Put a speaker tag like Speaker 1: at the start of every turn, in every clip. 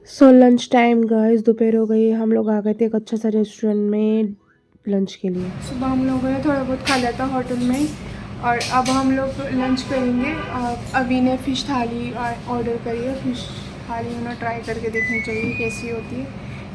Speaker 1: So lunch time guys, दोपहर हो गई। हम लोग आ गए थे एक अच्छा सा रेस्टोरेंट में लंच के लिए। सुबह हम लोगों ने थोड़ा बहुत खा लिया था होटल में और अब हम लोग लंच करेंगे। अभी ने फ़िश थाली ऑर्डर करी है। फ़िश थाली उन्हें ट्राई करके देखनी चाहिए कैसी होती है।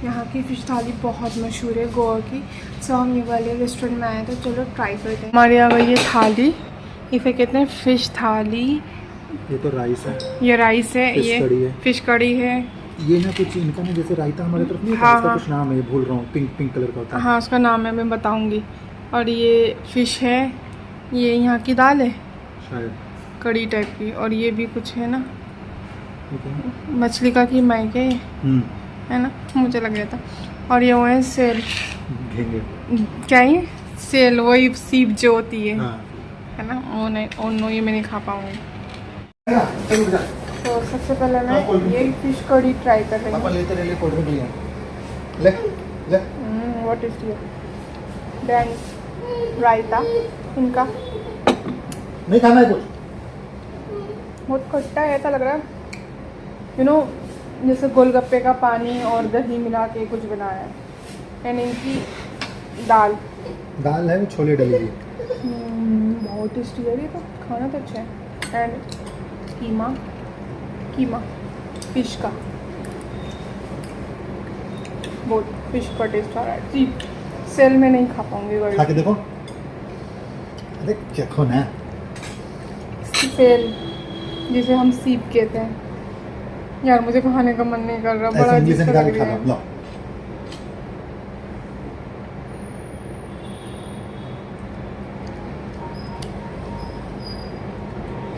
Speaker 1: यहाँ की फ़िश थाली बहुत मशहूर है गोवा की। सो हम ये वाले रेस्टोरेंट में आए थे, चलो ट्राई करते हैं। हमारे यहाँ गई ये थाली, इसे कहते हैं फ़िश थाली।
Speaker 2: ये तो राइस है,
Speaker 1: ये राइस है,
Speaker 2: फिश
Speaker 1: ये
Speaker 2: कड़ी है,
Speaker 1: फ़िश कड़ी है।
Speaker 2: ये ना कुछ इनका ना जैसे रायता हमारे तरफ नहीं होता,
Speaker 1: हाँ,
Speaker 2: इसका
Speaker 1: हाँ।
Speaker 2: कुछ नाम है, भूल रहा हूँ, पिंक पिंक कलर का होता है।
Speaker 1: हाँ, उसका नाम है, मैं बताऊंगी। और ये फ़िश है, ये यहाँ की दाल है
Speaker 2: शायद
Speaker 1: कड़ी टाइप की, और ये भी कुछ है ना
Speaker 2: ठीक है।
Speaker 1: मछली का कीमा है क्या ये? है ना, मुझे लग गया था। और ये वो है सेल,
Speaker 2: घेंगे
Speaker 1: क्या ये सेल, वही सीप जो होती है।
Speaker 2: हाँ।
Speaker 1: है ना, वो नहीं, ओ नो, ये मैं नहीं खा पाऊँगी।
Speaker 2: ले
Speaker 1: तो सबसे पहले मैं ये फ़िश कड़ी ट्राई कर रही हूँ।
Speaker 2: लेते ले कोल्ड ड्रिंक ले ले।
Speaker 1: बहुत टेस्टी है। देन रायता इनका
Speaker 2: नहीं खाना है कुछ?
Speaker 1: बहुत खट्टा है, ऐसा लग रहा है जैसे गोलगप्पे का पानी और दही मिला के कुछ बनाया है। एंड इनकी दाल
Speaker 2: है, वो छोले डली हुई।
Speaker 1: बहुत टेस्टी है। ये तो खाना तो अच्छा है। एंड कीमा फिश का, बहुत फिश का टेस्ट आ रहा है जी। सेल में नहीं खा पाऊंगी।
Speaker 2: खा के देखो। अरे क्या खोना है?
Speaker 1: सेल जिसे हम सीप कहते हैं। यार मुझे खाने का मन नहीं कर रहा, बड़ा अजीब सा लग रहा है।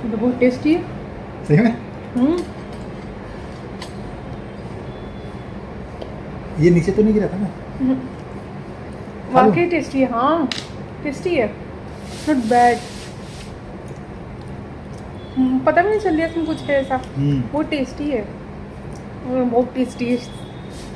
Speaker 1: तो बहुत टेस्टी है
Speaker 2: सही में। ये नीचे तो नहीं गिरा था ना?
Speaker 1: वाकई टेस्टी है। हाँ टेस्टी है, नॉट बैड। पता भी नहीं चल रहा इसमें कुछ है ऐसा। बहुत टेस्टी है, बहुत टेस्टी है।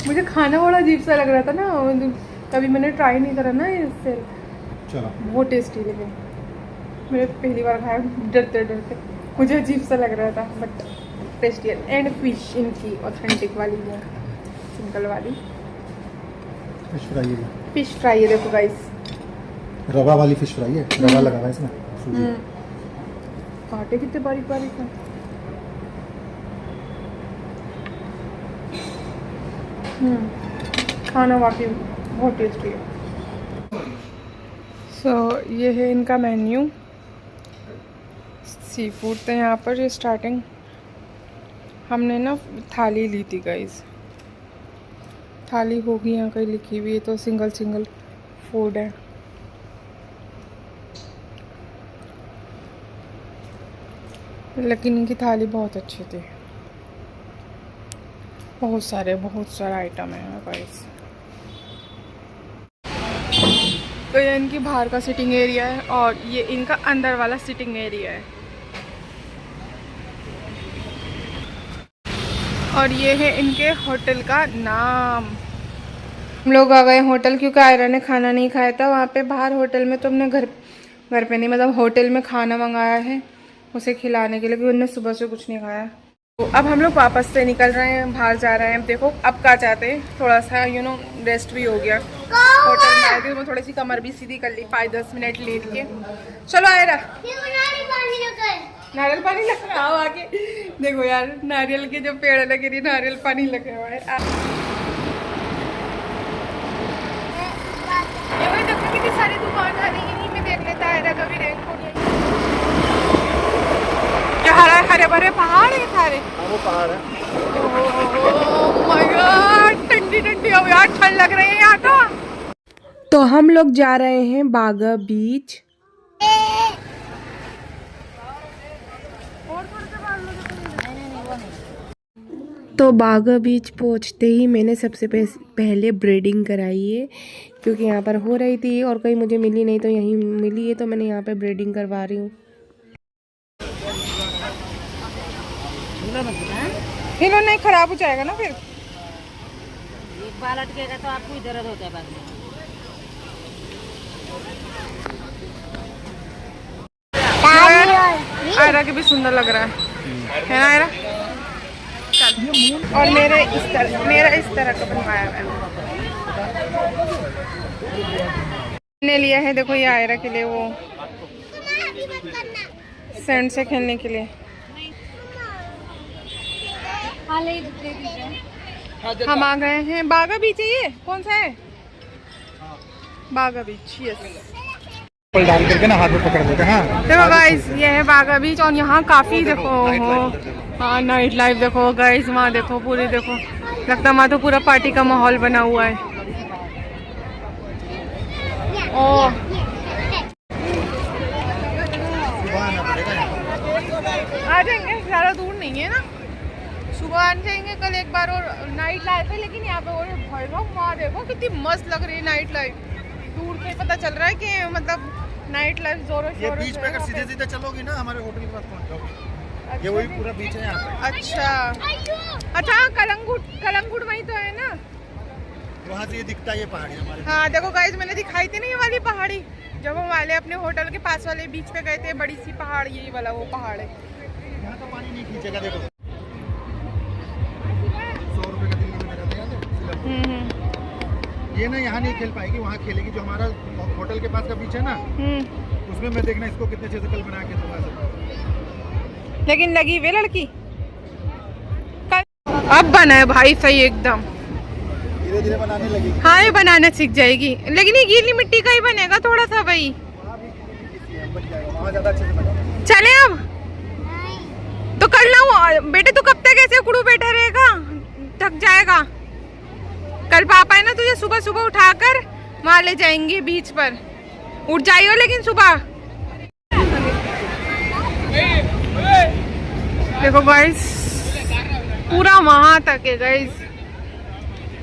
Speaker 1: मुझे खाना बड़ा अजीब सा लग रहा था ना, कभी मैंने ट्राई नहीं करा ना इससे।
Speaker 2: चलो
Speaker 1: बहुत टेस्टी, लेकिन मैंने पहली बार खाया, डरते डरते मुझे अजीब सा लग रहा था, बट टेस्टी है। एंड फिश इनकी ऑथेंटिक वाली है, सिंपल वाली फिश फ्राई है। देखो गाइस,
Speaker 2: रवा वाली फिश फ्राई है, रवा लगा हुआ है इसमें, सूजी।
Speaker 1: काटे कितने बारीक बारीक हैं। खाना वाकई बहुत टेस्टी है। सो ये है इनका मेन्यू। सी फूड तो यहाँ पर ये स्टार्टिंग हमने ना थाली ली थी गाइस। थाली होगी यहाँ कहीं लिखी हुई है, तो सिंगल सिंगल फूड है। लेकिन इनकी थाली बहुत अच्छी थी। बहुत सारा आइटम है यहाँ गाइस। तो ये इनकी बाहर का सिटिंग एरिया है और ये इनका अंदर वाला सिटिंग एरिया है। और ये है इनके होटल का नाम। हम लोग आ गए होटल, क्योंकि आयरा ने खाना नहीं खाया था वहाँ पे बाहर होटल में। तो हमने घर पे नहीं, मतलब होटल में खाना मंगाया है उसे खिलाने के लिए, क्योंकि उन्होंने सुबह से कुछ नहीं खाया। तो अब हम लोग वापस से निकल रहे हैं, बाहर जा रहे हैं। देखो अब क्या चाहते हैं, थोड़ा सा रेस्ट भी हो गया। होटल में आए थे, वो थोड़ी सी कमर भी सीधी कर ली 5-10 मिनट लेट के। चलो आयरा, नारियल पानी लग रहा है आगे। देखो यार, नारियल के जो पेड़ लगे रही, नारियल पानी लगा हुआ है। ये भाई देखो कितनी सारी दुकान आ रही है, यहीं में देख लेता है। कभी रेनकोट क्या हरे भरे पहाड़ है सारे।
Speaker 2: वो पहाड़ है।
Speaker 1: ओह माय गॉड, ठंडी ठंडी अब यार, ठंड लग रही है यहाँ तो हम लोग जा रहे हैं बागा बीच। तो बागा बीच पहुंचते ही मैंने सबसे पहले ब्रीडिंग कराई है, क्योंकि यहाँ पर हो रही थी और कहीं मुझे मिली नहीं, तो यहीं मिली है, तो मैंने यहाँ पे ब्रीडिंग करवा रही हूँ। इन्होंने नहीं खराब हो जाएगा ना फिर।
Speaker 3: एक बाल अटकेगा तो आपको ही दर्द होता है बाद में।
Speaker 1: आयरा के भी सुंदर लग रहा है ना आयरा? चल और मेरा इस तरह का बनवाया है मैंने लिया है। देखो ये आयरा के लिए वो सैंड से खेलने के लिए। हम आ गए हैं बागा बीच। ये कौन सा है? बागा बीच। यस,
Speaker 2: डाल करके ना हाथ में पकड़ देते हैं। हाँ
Speaker 1: देखो गाइस ये है बागा बीच और यहाँ काफी देखो हाँ नाइट लाइफ देखो गाइस। वहाँ देखो पूरी देखो, लगता वहाँ तो पूरा पार्टी का माहौल बना हुआ है। ओ आ जाएंगे, ज़्यादा दूर नहीं है ना। सुबह आ जाएंगे कल एक बार। और नाइट लाइफ है लेकिन यहाँ पे और भाई लोग वहाँ देखो कितनी मस्त लग रही है नाइट लाइफ। दूर से पता चल रहा है कि मतलब नाइट लाइफ जोरों
Speaker 2: ये
Speaker 1: शोरों
Speaker 2: बीच
Speaker 1: से
Speaker 2: पे अगर
Speaker 1: है
Speaker 2: सीधे
Speaker 1: वहाँ
Speaker 2: सीधे चलोगी ना हमारे होटल के पास पहुंच जाओगी।
Speaker 1: पे।
Speaker 2: ये वही पूरा बीच है यहाँ पे।
Speaker 1: अच्छा कलंगुट वहीं तो है ना।
Speaker 2: वहाँ से ये दिखता है ये पहाड़ी हमारे।
Speaker 1: हाँ देखो गाइस मैंने दिखाई थी ना ये वाली पहाड़ी, जब हम वाले अपने होटल के पास वाले बीच पे गए थे। बड़ी सी पहाड़ यही वाला वो पहाड़ है।
Speaker 2: यहाँ तो पानी नहीं खींचेगा। देखो 100 रुपए का दिल्ली में रहता है। ये ना यहाँ नहीं खेल पाएगी, वहाँ खेलेगी। जो हमारा होटल के पास का बीच है ना उसमें मैं देखना इसको कितने अच्छे से कल बना के दूंगा सब।
Speaker 1: लेकिन लगी वे लड़की अब बना है भाई सही एकदम।
Speaker 2: धीरे धीरे बनाने लगी।
Speaker 1: हाँ ये बनाना सीख जाएगी, लेकिन ये गीली मिट्टी का ही बनेगा थोड़ा सा भाई।
Speaker 2: वहाँ ज्यादा अच्छे से बना।
Speaker 1: चले अब तो कर लो बेटे। तू कब तक ऐसे कुड़ू बैठा रहेगा? थक जाएगा। कल पापा है ना तुझे सुबह सुबह उठाकर वहाँ ले जाएंगे बीच पर। उठ जाइयो लेकिन सुबह। देखो गाइस पूरा वहाँ तक है गाइस,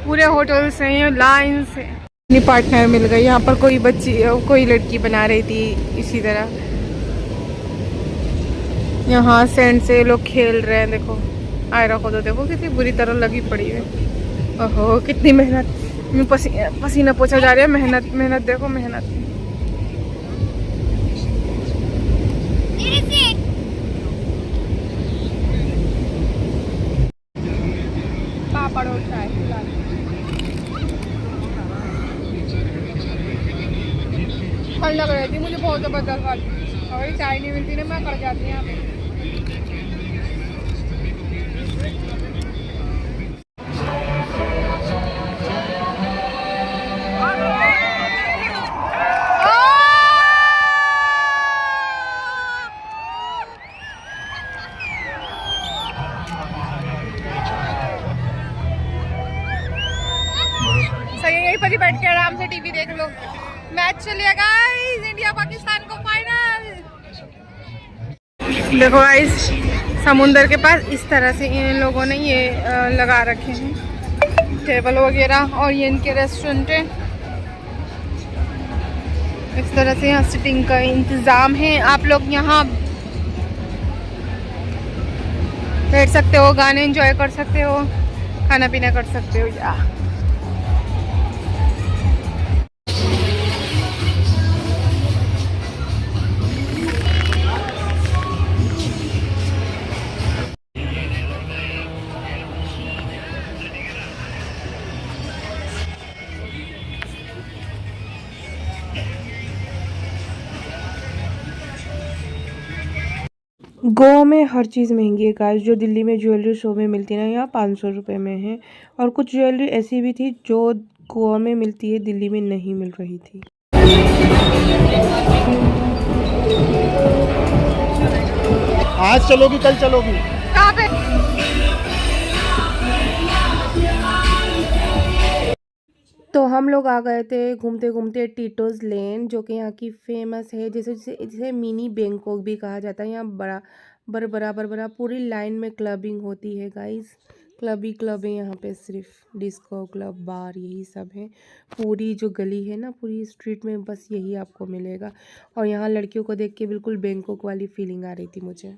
Speaker 1: पूरे होटल से लाइन से। अपनी पार्टनर मिल गई यहाँ पर। कोई बच्ची कोई लड़की बना रही थी इसी तरह। यहाँ सैंड से लोग खेल रहे हैं। देखो आयरा को तो देखो कितनी बुरी तरह लगी पड़ी है। ओहो कितनी मेहनत में पसीना पोछा जा रहा है। मेहनत मेहनत देखो मेहनत। पापड़ और चाय ठंड लग रही थी मुझे बहुत जबरदस्त वाली। अगर चाय नहीं मिलती ना मैं पड़ जाती यहाँ पे। सही यहीं पर ही बैठ के आराम से टीवी देख लो। मैच चलिए गाइस, इंडिया पाकिस्तान को फाइनल। देखो गाइस समुंदर के पास इस तरह से इन लोगों ने ये लगा रखे हैं टेबल वगैरह। और ये इनके रेस्टोरेंट है। इस तरह से यहाँ सिटिंग का इंतज़ाम है। आप लोग यहाँ बैठ सकते हो, गाने एंजॉय कर सकते हो, खाना पीना कर सकते हो। या गोवा में हर चीज़ महंगी है गाइस। जो दिल्ली में ज्वेलरी शो में मिलती है ना यहाँ 500 रुपये में है। और कुछ ज्वेलरी ऐसी भी थी जो गोवा में मिलती है दिल्ली में नहीं मिल रही थी।
Speaker 2: आज चलोगी कल चलोगी?
Speaker 1: कहाँ पे? तो हम लोग आ गए थे घूमते घूमते टीटोज लेन, जो कि यहाँ की फेमस है। जिसे मिनी बैंकॉक भी कहा जाता है। यहाँ बराबर पूरी लाइन में क्लबिंग होती है गाइस। क्लब है यहाँ पे। सिर्फ डिस्को क्लब बार यही सब है। पूरी जो गली है ना पूरी स्ट्रीट में बस यही आपको मिलेगा। और यहाँ लड़कियों को देख के बिल्कुल बैंकॉक वाली फीलिंग आ रही थी मुझे।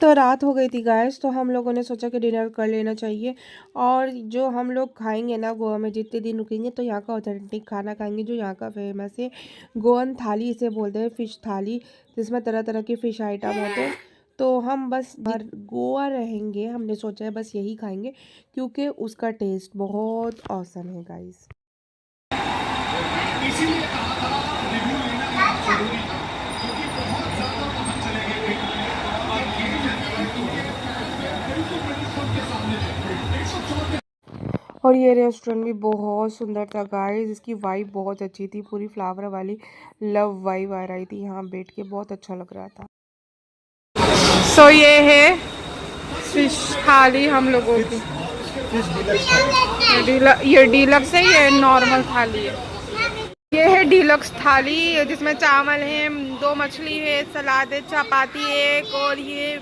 Speaker 1: तो रात हो गई थी गाइस, तो हम लोगों ने सोचा कि डिनर कर लेना चाहिए। और जो हम लोग खाएंगे ना गोवा में जितने दिन रुकेंगे, तो यहाँ का ऑथेंटिक खाना खाएंगे जो यहाँ का फेमस है। गोवन थाली इसे बोलते हैं, फ़िश थाली, जिसमें तरह तरह के फ़िश आइटम होते हैं। तो हम बस बाहर गोवा रहेंगे, हमने सोचा है बस यही खाएंगे क्योंकि उसका टेस्ट बहुत औसम है गाइस। और ये रेस्टोरेंट भी बहुत सुंदर था गाइस, इसकी वाइब बहुत अच्छी थी, पूरी फ्लावर वाली लव वाइब आ रही थी, यहाँ बैठ के बहुत अच्छा लग रहा था। सो ये है फिश थाली हम लोगों की, ये डीलक्स है, ये नॉर्मल थाली है। ये है डीलक्स थाली जिसमें चावल है, 2 मछली है, सलाद है, चपाती है एक, और ये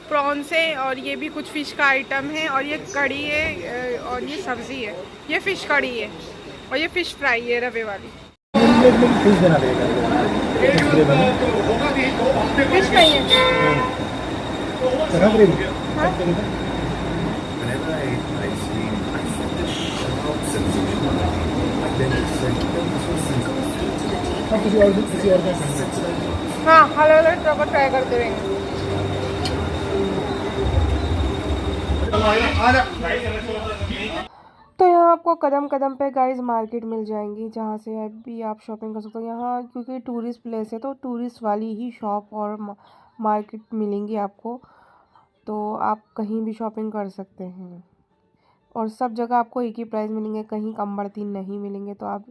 Speaker 1: प्रॉन्स है, और ये भी कुछ फिश का आइटम है, और ये कड़ी है, और ये सब्जी है, ये फिश कड़ी है, और ये फिश फ्राई है रवे वाली। फिश नहीं है। हाँ, अलग अलग तरह का ट्राई करते रहेंगे। तो यहाँ आपको कदम कदम पे गाइस मार्केट मिल जाएंगी, जहाँ से अभी आप शॉपिंग कर सकते हो। यहाँ क्योंकि टूरिस्ट प्लेस है, तो टूरिस्ट वाली ही शॉप और मार्केट मिलेंगी आपको, तो आप कहीं भी शॉपिंग कर सकते हैं। और सब जगह आपको एक ही प्राइस मिलेंगे, कहीं कम बढ़ती नहीं मिलेंगे, तो आप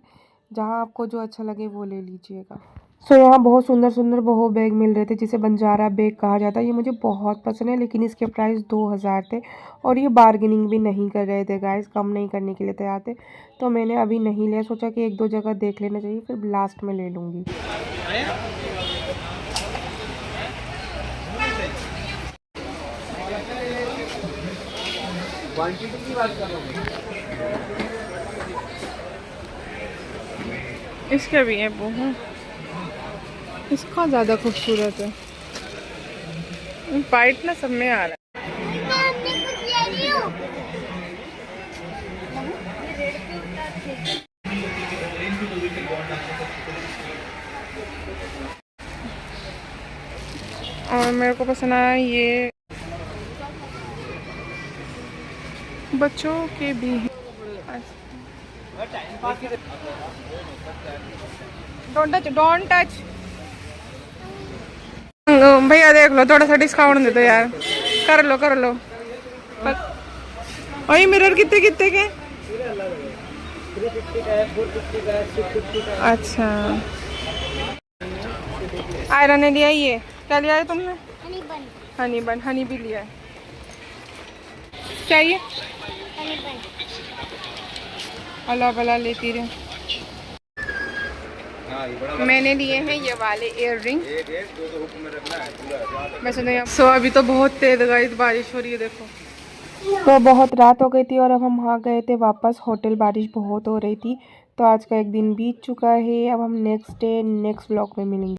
Speaker 1: जहाँ आपको जो अच्छा लगे वो ले लीजिएगा। सो यहाँ बहुत सुंदर सुंदर बहुत बैग मिल रहे थे, जिसे बंजारा बैग कहा जाता है। ये मुझे बहुत पसंद है, लेकिन इसके प्राइस 2000 थे, और ये बार्गेनिंग भी नहीं कर रहे थे गाइस, कम नहीं करने के लिए तैयार थे। तो मैंने अभी नहीं लिया, सोचा कि 1-2 जगह देख लेना चाहिए, फिर लास्ट में ले लूँगी। इसके भी है वो, इसका ज़्यादा खूबसूरत है, वाइट ना सब में आ रहा है। और मेरे को पसंद आया ये बच्चों के भी हैं। डोंट टच भैया, देख लो थोड़ा सा डिस्काउंट दे दो यार, कर लो। और ये मिरर कितने कितने के? अच्छा, आयरन ने लिया, ये क्या लिया है तुमने? हनी भी लिया है। चाहिए अल्लाह भला लेती रहे। मैंने लिए हैं ये वाले इयर रिंग, वैसे सो अभी तो बहुत तेज गाइस बारिश हो रही है, देखो। तो बहुत रात हो गई थी और अब हम वहाँ गए थे वापस होटल, बारिश बहुत हो रही थी। तो आज का एक दिन बीत चुका है, अब हम नेक्स्ट डे नेक्स्ट व्लॉग में मिलेंगे।